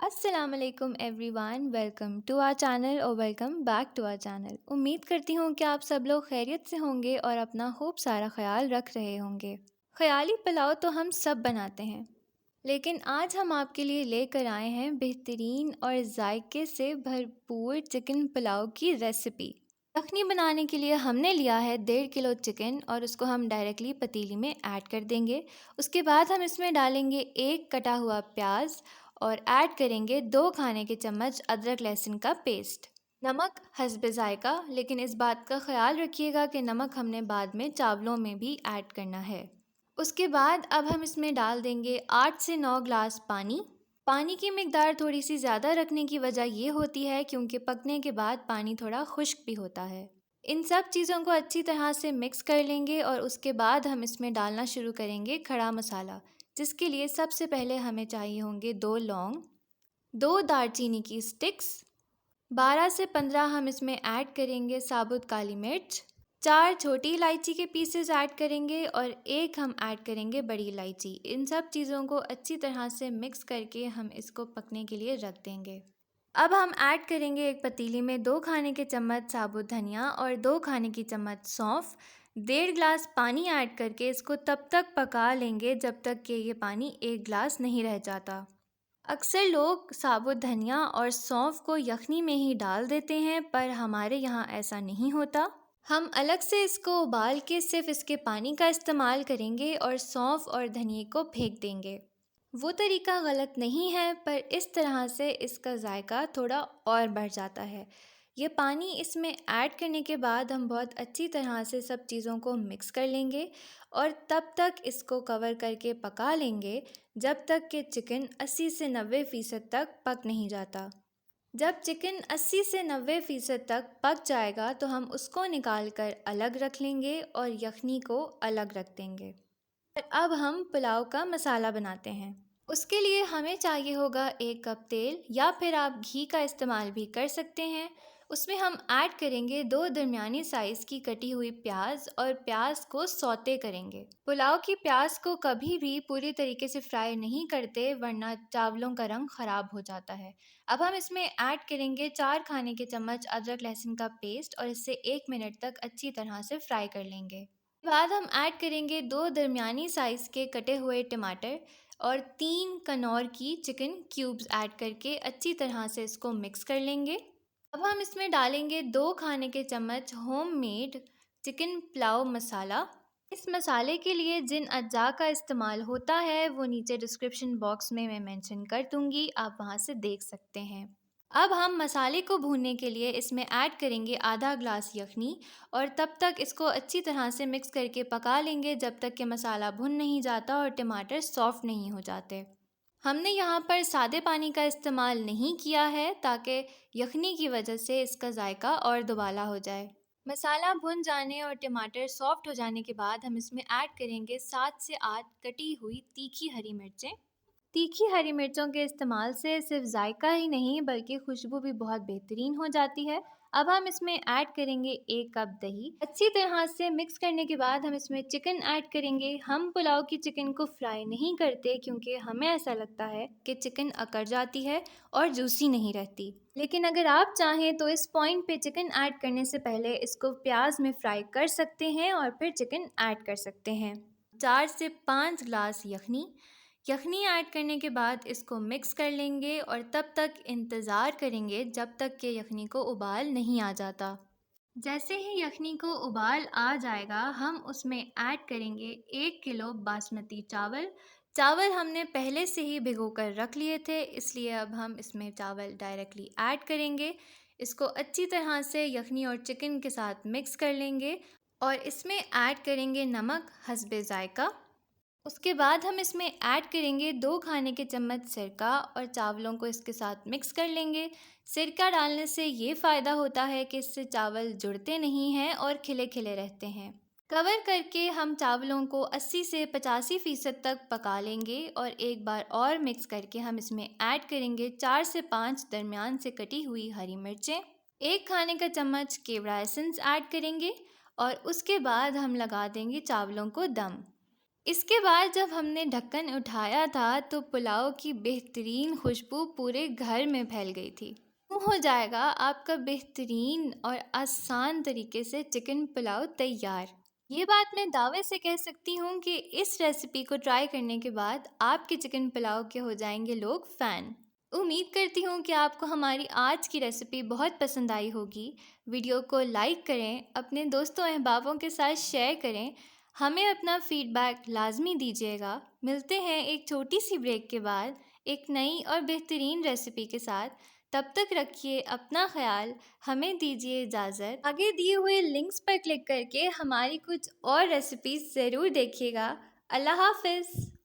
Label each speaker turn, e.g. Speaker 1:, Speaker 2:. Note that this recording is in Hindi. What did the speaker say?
Speaker 1: अस्सलाम वालेकुम everyone, welcome to our channel और welcome back to our channel. उम्मीद करती हूँ कि आप सब लोग खैरियत से होंगे और अपना खूब सारा ख्याल रख रहे होंगे। ख्याली पुलाव तो हम सब बनाते हैं, लेकिन आज हम आपके लिए लेकर आए हैं बेहतरीन और जायके से भरपूर चिकन पुलाव की रेसिपी। यखनी बनाने के लिए हमने लिया है 1.5 किलो चिकन और उसको हम डायरेक्टली पतीली में ऐड कर देंगे। उसके बाद हम इसमें डालेंगे एक कटा हुआ प्याज और ऐड करेंगे 2 खाने के चम्मच अदरक लहसुन का पेस्ट। नमक हस्बे जायका, लेकिन इस बात का ख्याल रखिएगा कि नमक हमने बाद में चावलों में भी ऐड करना है। उसके बाद अब हम इसमें डाल देंगे 8 से 9 ग्लास पानी। पानी की मिकदार थोड़ी सी ज़्यादा रखने की वजह ये होती है क्योंकि पकने के बाद पानी थोड़ा खुश्क भी होता है। इन सब चीज़ों को अच्छी तरह से मिक्स कर लेंगे और उसके बाद हम इसमें डालना शुरू करेंगे खड़ा मसाला, जिसके लिए सबसे पहले हमें चाहिए होंगे 2 लौंग, 2 दालचीनी की स्टिक्स, 12 से 15 हम इसमें ऐड करेंगे साबुत काली मिर्च, 4 छोटी इलायची के पीसेस ऐड करेंगे और एक हम ऐड करेंगे बड़ी इलायची। इन सब चीज़ों को अच्छी तरह से मिक्स करके हम इसको पकने के लिए रख देंगे। अब हम ऐड करेंगे एक पतीली में 2 खाने के चम्मच साबुत धनिया और 2 खाने की चम्मच सौंफ। 1.5 ग्लास पानी ऐड करके इसको तब तक पका लेंगे जब तक कि ये पानी 1 ग्लास नहीं रह जाता। अक्सर लोग साबुत धनिया और सौंफ को यखनी में ही डाल देते हैं, पर हमारे यहाँ ऐसा नहीं होता। हम अलग से इसको उबाल के सिर्फ इसके पानी का इस्तेमाल करेंगे और सौंफ और धनिए को फेंक देंगे। वो तरीका गलत नहीं है, पर इस तरह से इसका जायका थोड़ा और बढ़ जाता है। ये पानी इसमें ऐड करने के बाद हम बहुत अच्छी तरह से सब चीज़ों को मिक्स कर लेंगे और तब तक इसको कवर करके पका लेंगे जब तक कि चिकन 80 से 90% तक पक नहीं जाता। जब चिकन 80 से 90% तक पक जाएगा तो हम उसको निकाल कर अलग रख लेंगे और यखनी को अलग रख देंगे। अब हम पुलाव का मसाला बनाते हैं। उसके लिए हमें चाहिए होगा 1 कप तेल, या फिर आप घी का इस्तेमाल भी कर सकते हैं। उसमें हम ऐड करेंगे 2 दरमियानी साइज़ की कटी हुई प्याज और प्याज को सौते करेंगे। पुलाव की प्याज को कभी भी पूरी तरीके से फ्राई नहीं करते, वरना चावलों का रंग ख़राब हो जाता है। अब हम इसमें ऐड करेंगे 4 खाने के चम्मच अदरक लहसुन का पेस्ट और इसे 1 मिनट तक अच्छी तरह से फ्राई कर लेंगे। बाद हम ऐड करेंगे 2 दरमियानी साइज़ के कटे हुए टमाटर और 3 कनौर की चिकन क्यूब्स ऐड करके अच्छी तरह से इसको मिक्स कर लेंगे। अब हम इसमें डालेंगे 2 खाने के चम्मच होममेड चिकन पुलाव मसाला। इस मसाले के लिए जिन अज्जा का इस्तेमाल होता है वो नीचे डिस्क्रिप्शन बॉक्स में मैं मेंशन कर दूंगी, आप वहां से देख सकते हैं। अब हम मसाले को भूनने के लिए इसमें ऐड करेंगे आधा ग्लास यखनी और तब तक इसको अच्छी तरह से मिक्स करके पका लेंगे जब तक कि मसाला भुन नहीं जाता और टमाटर सॉफ्ट नहीं हो जाते। हमने यहाँ पर सादे पानी का इस्तेमाल नहीं किया है ताकि यखनी की वजह से इसका जायका और दुबाला हो जाए। मसाला भुन जाने और टमाटर सॉफ्ट हो जाने के बाद हम इसमें ऐड करेंगे 7 से 8 कटी हुई तीखी हरी मिर्चें। तीखी हरी मिर्चों के इस्तेमाल से सिर्फ जायका ही नहीं बल्कि खुशबू भी बहुत बेहतरीन हो जाती है। अब हम इसमें ऐड करेंगे 1 कप दही। अच्छी तरह से मिक्स करने के बाद हम इसमें चिकन ऐड करेंगे। हम पुलाव की चिकन को फ्राई नहीं करते क्योंकि हमें ऐसा लगता है कि चिकन अकड़ जाती है और जूसी नहीं रहती। लेकिन अगर आप चाहें तो इस पॉइंट पे चिकन ऐड करने से पहले इसको प्याज में फ्राई कर सकते हैं और फिर चिकन ऐड कर सकते हैं। 4 से 5 ग्लास यखनी ऐड करने के बाद इसको मिक्स कर लेंगे और तब तक इंतज़ार करेंगे जब तक कि यखनी को उबाल नहीं आ जाता। जैसे ही यखनी को उबाल आ जाएगा हम उसमें ऐड करेंगे 1 किलो बासमती चावल। चावल हमने पहले से ही भिगो कर रख लिए थे, इसलिए अब हम इसमें चावल डायरेक्टली ऐड करेंगे। इसको अच्छी तरह से यखनी और चिकन के साथ मिक्स कर लेंगे और इसमें ऐड करेंगे नमक हस्बे जायका। उसके बाद हम इसमें ऐड करेंगे 2 खाने के चम्मच सिरका और चावलों को इसके साथ मिक्स कर लेंगे। सिरका डालने से ये फ़ायदा होता है कि इससे चावल जुड़ते नहीं हैं और खिले खिले रहते हैं। कवर करके हम चावलों को 80 से 85% तक पका लेंगे और एक बार और मिक्स करके हम इसमें ऐड करेंगे 4 से 5 दरमियान से कटी हुई हरी मिर्चें। 1 खाने का चम्मच केवड़ा एसेंस ऐड करेंगे और उसके बाद हम लगा देंगे चावलों को दम। इसके बाद जब हमने ढक्कन उठाया था तो पुलाव की बेहतरीन खुशबू पूरे घर में फैल गई थी। हो जाएगा आपका बेहतरीन और आसान तरीके से चिकन पुलाव तैयार। ये बात मैं दावे से कह सकती हूँ कि इस रेसिपी को ट्राई करने के बाद आपके चिकन पुलाव के हो जाएंगे लोग फ़ैन। उम्मीद करती हूँ कि आपको हमारी आज की रेसिपी बहुत पसंद आई होगी। वीडियो को लाइक करें, अपने दोस्तों अहबाबों के साथ शेयर करें। हमें अपना फीडबैक लाजमी दीजिएगा। मिलते हैं एक छोटी सी ब्रेक के बाद एक नई और बेहतरीन रेसिपी के साथ। तब तक रखिए अपना ख्याल। हमें दीजिए इजाज़त। आगे दिए हुए लिंक्स पर क्लिक करके हमारी कुछ और रेसिपीज़ ज़रूर देखिएगा। अल्लाह हाफ़िज़।